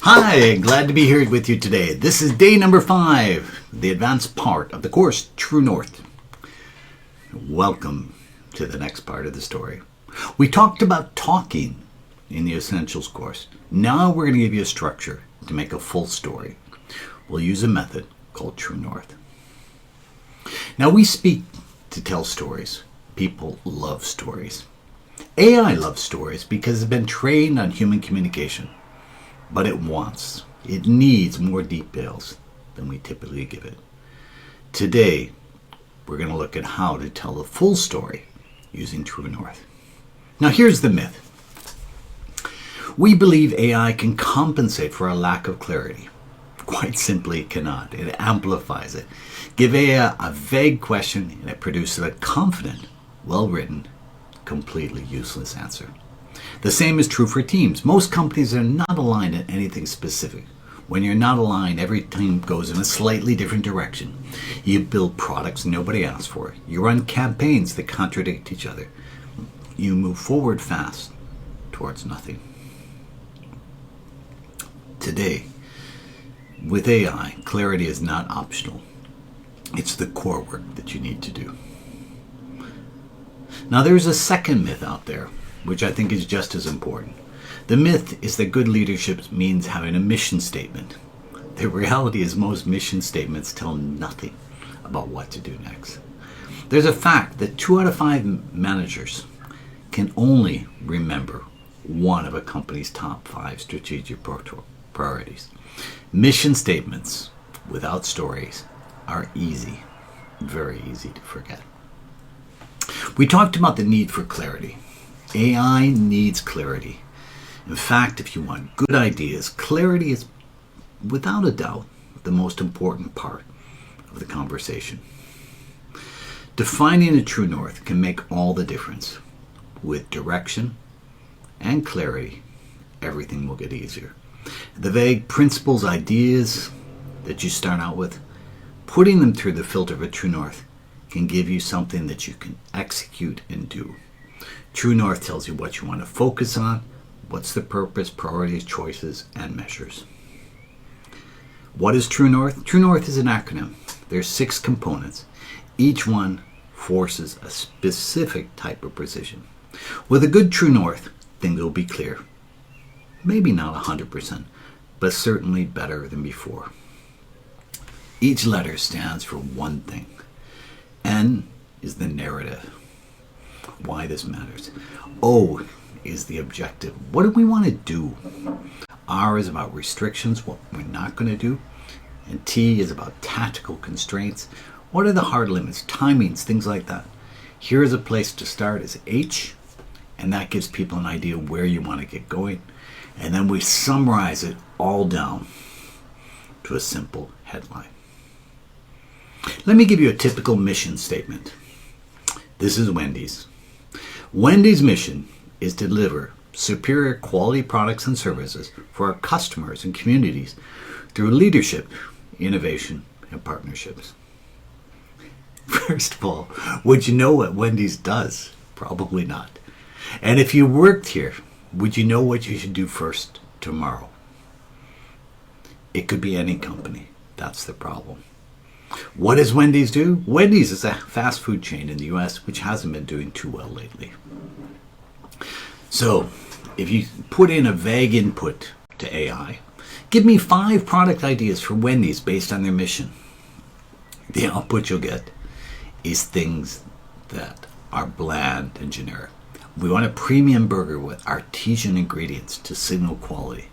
Hi, glad to be here with you today. This is day number 5, the advanced part of the course, True North. Welcome to the next part of the story. We talked about talking in the Essentials course. Now we're going to give you a structure to make a full story. We'll use a method called True North. Now we speak to tell stories. People love stories. AI loves stories because it's been trained on human communication. But it needs more details than we typically give it. Today, we're going to look at how to tell the full story using True North. Now here's the myth. We believe AI can compensate for a lack of clarity. Quite simply, it cannot. It amplifies it. Give AI a vague question and it produces a confident, well-written, completely useless answer. The same is true for teams. Most companies are not aligned in anything specific. When you're not aligned, every team goes in a slightly different direction. You build products nobody asked for. You run campaigns that contradict each other. You move forward fast towards nothing. Today, with AI, clarity is not optional. It's the core work that you need to do. Now there's a second myth out there, which I think is just as important. The myth is that good leadership means having a mission statement. The reality is most mission statements tell nothing about what to do next. There's a fact that 2 out of 5 managers can only remember one of a company's top 5 strategic priorities. Mission statements without stories are easy, very easy to forget. We talked about the need for clarity. AI needs clarity. In fact, if you want good ideas, clarity is, without a doubt, the most important part of the conversation. Defining a true north can make all the difference. With direction and clarity, everything will get easier. The vague principles, ideas that you start out with, putting them through the filter of a true north can give you something that you can execute and do. True North tells you what you want to focus on, what's the purpose, priorities, choices, and measures. What is True North? True North is an acronym. There's 6 components. Each one forces a specific type of precision. With a good True North, things will be clear. Maybe not 100%, but certainly better than before. Each letter stands for one thing. N is the narrative. Why this matters. O is the objective. What do we want to do? R is about restrictions, what we're not going to do. And T is about tactical constraints. What are the hard limits, timings, things like that. Here is a place to start is H, and that gives people an idea where you want to get going. And then we summarize it all down to a simple headline. Let me give you a typical mission statement. This is Wendy's. Wendy's mission is to deliver superior quality products and services for our customers and communities through leadership, innovation, and partnerships. First of all, would you know what Wendy's does? Probably not. And if you worked here, would you know what you should do first tomorrow? It could be any company. That's the problem. What does Wendy's do? Wendy's is a fast food chain in the US which hasn't been doing too well lately. So, if you put in a vague input to AI, give me 5 product ideas for Wendy's based on their mission. The output you'll get is things that are bland and generic. We want a premium burger with artisan ingredients to signal quality.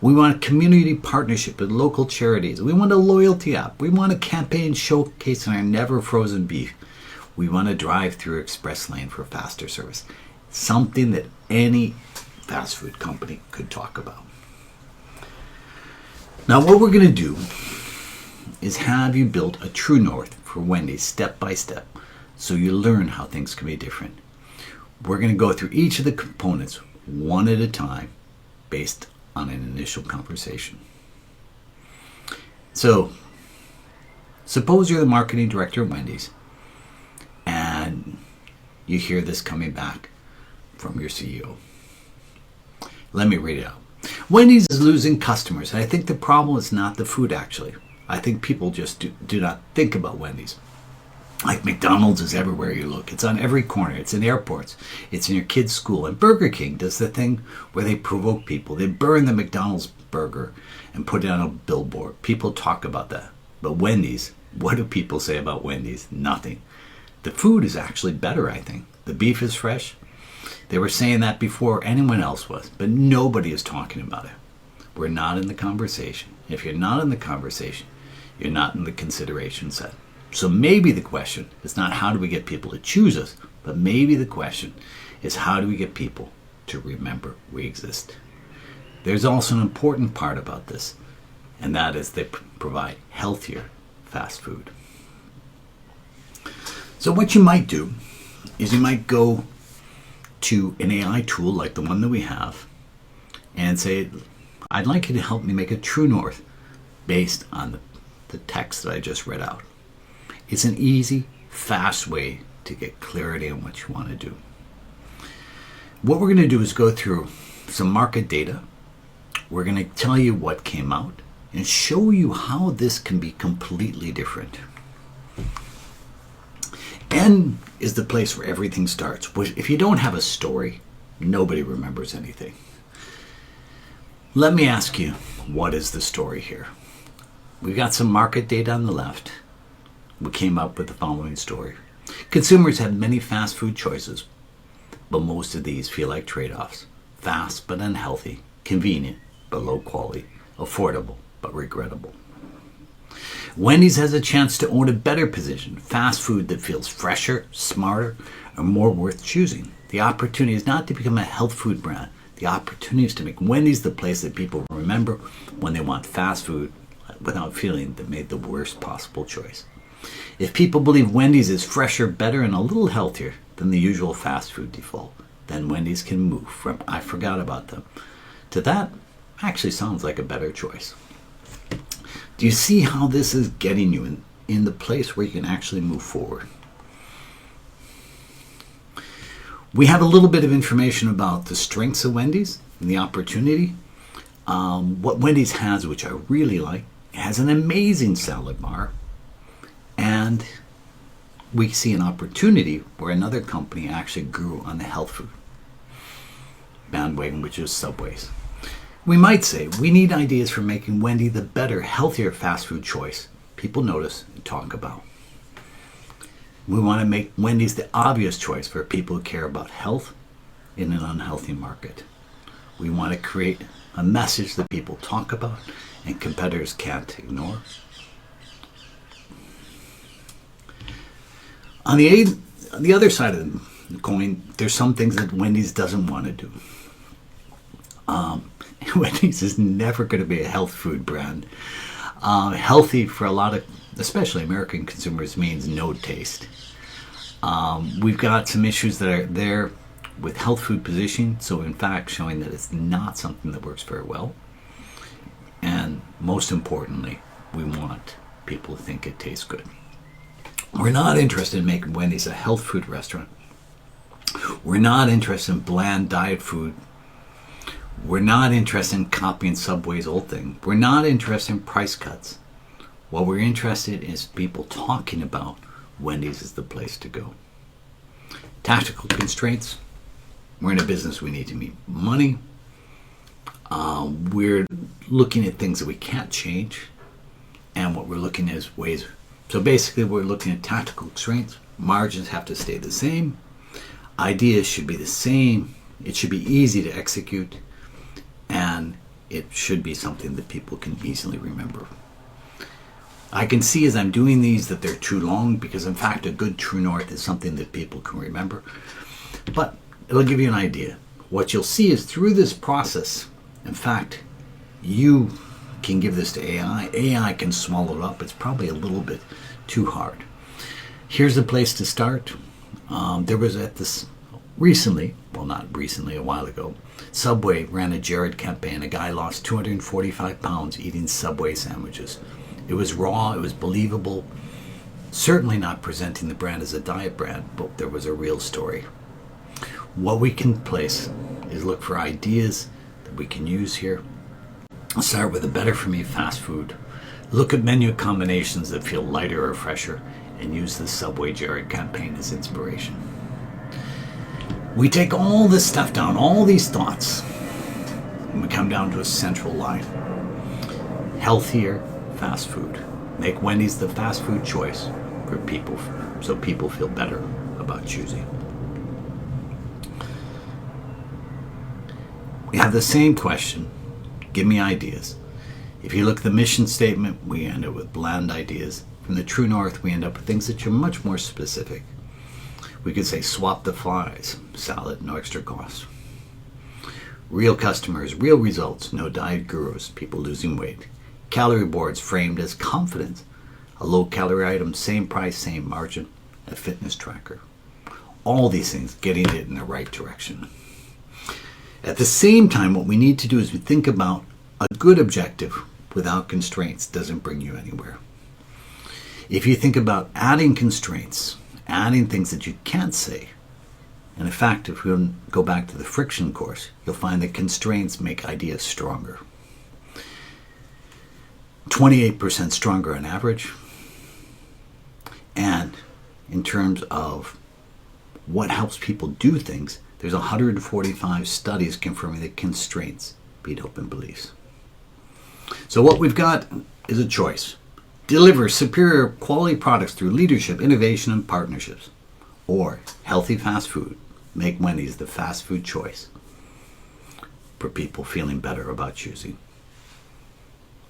We want a community partnership with local charities. We want a loyalty app. We want a campaign showcasing our never frozen beef. We want a drive-through express lane for faster service. Something that any fast food company could talk about. Now what we're going to do is have you build a true north for Wendy's step by step so you learn how things can be different. We're going to go through each of the components one at a time based on an initial conversation. So, suppose you're the marketing director of Wendy's and you hear this coming back from your CEO. Let me read it out. Wendy's is losing customers. And I think the problem is not the food, actually. I think people just do not think about Wendy's. Like McDonald's is everywhere you look. It's on every corner. It's in airports. It's in your kid's school. And Burger King does the thing where they provoke people. They burn the McDonald's burger and put it on a billboard. People talk about that. But Wendy's, what do people say about Wendy's? Nothing. The food is actually better, I think. The beef is fresh. They were saying that before anyone else was, but nobody is talking about it. We're not in the conversation. If you're not in the conversation, you're not in the consideration set. So maybe the question is not how do we get people to choose us, but maybe the question is how do we get people to remember we exist. There's also an important part about this, and that is they provide healthier fast food. So what you might do is you might go to an AI tool like the one that we have and say, I'd like you to help me make a true north based on the text that I just read out. It's an easy, fast way to get clarity on what you want to do. What we're going to do is go through some market data. We're going to tell you what came out and show you how this can be completely different. N is the place where everything starts. If you don't have a story, nobody remembers anything. Let me ask you, what is the story here? We've got some market data on the left. We came up with the following story. Consumers have many fast food choices, but most of these feel like trade-offs. Fast but unhealthy, convenient but low quality, affordable but regrettable. Wendy's has a chance to own a better position, fast food that feels fresher, smarter, and more worth choosing. The opportunity is not to become a health food brand. The opportunity is to make Wendy's the place that people remember when they want fast food without feeling they made the worst possible choice. If people believe Wendy's is fresher, better, and a little healthier than the usual fast food default, then Wendy's can move from "I forgot about them" to "that actually sounds like a better choice." Do you see how this is getting you in the place where you can actually move forward? We have a little bit of information about the strengths of Wendy's and the opportunity. What Wendy's has, which I really like, it has an amazing salad bar. And we see an opportunity where another company actually grew on the health food bandwagon, which is Subway's. We might say we need ideas for making Wendy the better, healthier fast food choice people notice and talk about. We want to make Wendy's the obvious choice for people who care about health in an unhealthy market. We want to create a message that people talk about and competitors can't ignore. On the other side of the coin, there's some things that Wendy's doesn't want to do. Wendy's is never going to be a health food brand. Healthy for a lot of, especially American consumers, means no taste. We've got some issues that are there with health food positioning, so in fact showing that it's not something that works very well. And most importantly, we want people to think it tastes good. We're not interested in making Wendy's a health food restaurant. We're not interested in bland diet food. We're not interested in copying Subway's old thing. We're not interested in price cuts. What we're interested in is people talking about Wendy's is the place to go. Tactical constraints. We're in a business we need to make money. We're looking at things that we can't change. And what we're looking at is ways. So basically we're looking at tactical constraints. Margins have to stay the same. Ideas should be the same. It should be easy to execute. And it should be something that people can easily remember. I can see as I'm doing these that they're too long because in fact a good true north is something that people can remember. But it'll give you an idea. What you'll see is through this process, in fact, you can give this to AI. AI can swallow it up. It's probably a little bit too hard. Here's a place to start. There was at this recently, well not recently, a while ago, Subway ran a Jared campaign. A guy lost 245 pounds eating Subway sandwiches. It was raw, it was believable, certainly not presenting the brand as a diet brand, but there was a real story. What we can place is look for ideas that we can use here I'll start with a better for me fast food. Look at menu combinations that feel lighter or fresher and use the Subway Jared campaign as inspiration. We take all this stuff down, all these thoughts, and we come down to a central line. Healthier fast food. Make Wendy's the fast food choice for people, so people feel better about choosing. We have the same question. Give me ideas. If you look at the mission statement, we end up with bland ideas. From the True North, we end up with things that are much more specific. We could say swap the fries, salad, no extra cost. Real customers, real results, no diet gurus, people losing weight. Calorie boards framed as confidence. A low-calorie item, same price, same margin. A fitness tracker. All these things getting it in the right direction. At the same time, what we need to do is we think about a good objective without constraints doesn't bring you anywhere. If you think about adding constraints, adding things that you can't say, and in fact, if we go back to the friction course, you'll find that constraints make ideas stronger. 28% stronger on average. And in terms of what helps people do things, there's 145 studies confirming that constraints beat open beliefs. So what we've got is a choice. Deliver superior quality products through leadership, innovation, and partnerships. Or healthy fast food. Make Wendy's the fast food choice for people feeling better about choosing.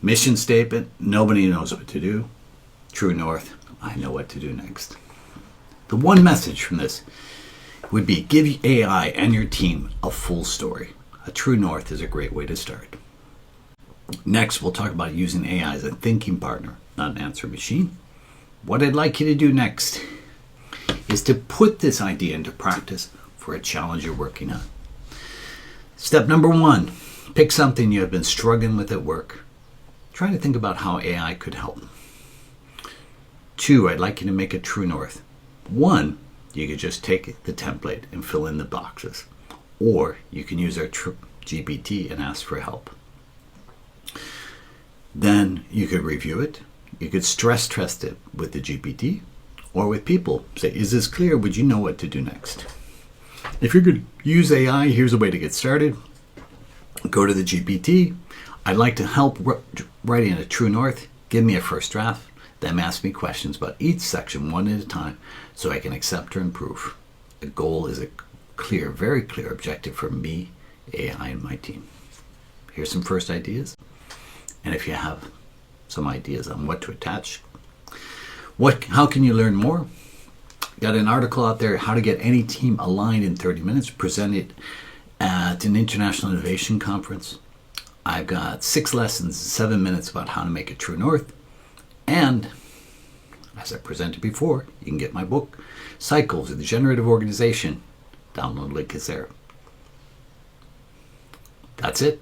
Mission statement, nobody knows what to do. True North, I know what to do next. The one message from this would be give AI and your team a full story. A True North is a great way to start. Next, we'll talk about using AI as a thinking partner, not an answer machine. What I'd like you to do next is to put this idea into practice for a challenge you're working on. Step number 1, pick something you have been struggling with at work. Try to think about how AI could help. 2, I'd like you to make a True North. 1, you could just take the template and fill in the boxes. Or you can use our GPT and ask for help. Then you could review it. You could stress test it with the GPT or with people. Say, is this clear? Would you know what to do next? If you're going to use AI, here's a way to get started. Go to the GPT. I'd like to help writing a True North. Give me a first draft. Then ask me questions about each section one at a time so I can accept or improve. The goal is a clear, very clear objective for me, AI, and my team. Here's some first ideas. And if you have some ideas on what to attach, how can you learn more? Got an article out there, how to get any team aligned in 30 minutes, presented at an international innovation conference. I've got 6 lessons, 7 minutes about how to make a True North. And as I presented before, you can get my book, Cycles of the Generative Organization. Download link is there. That's it.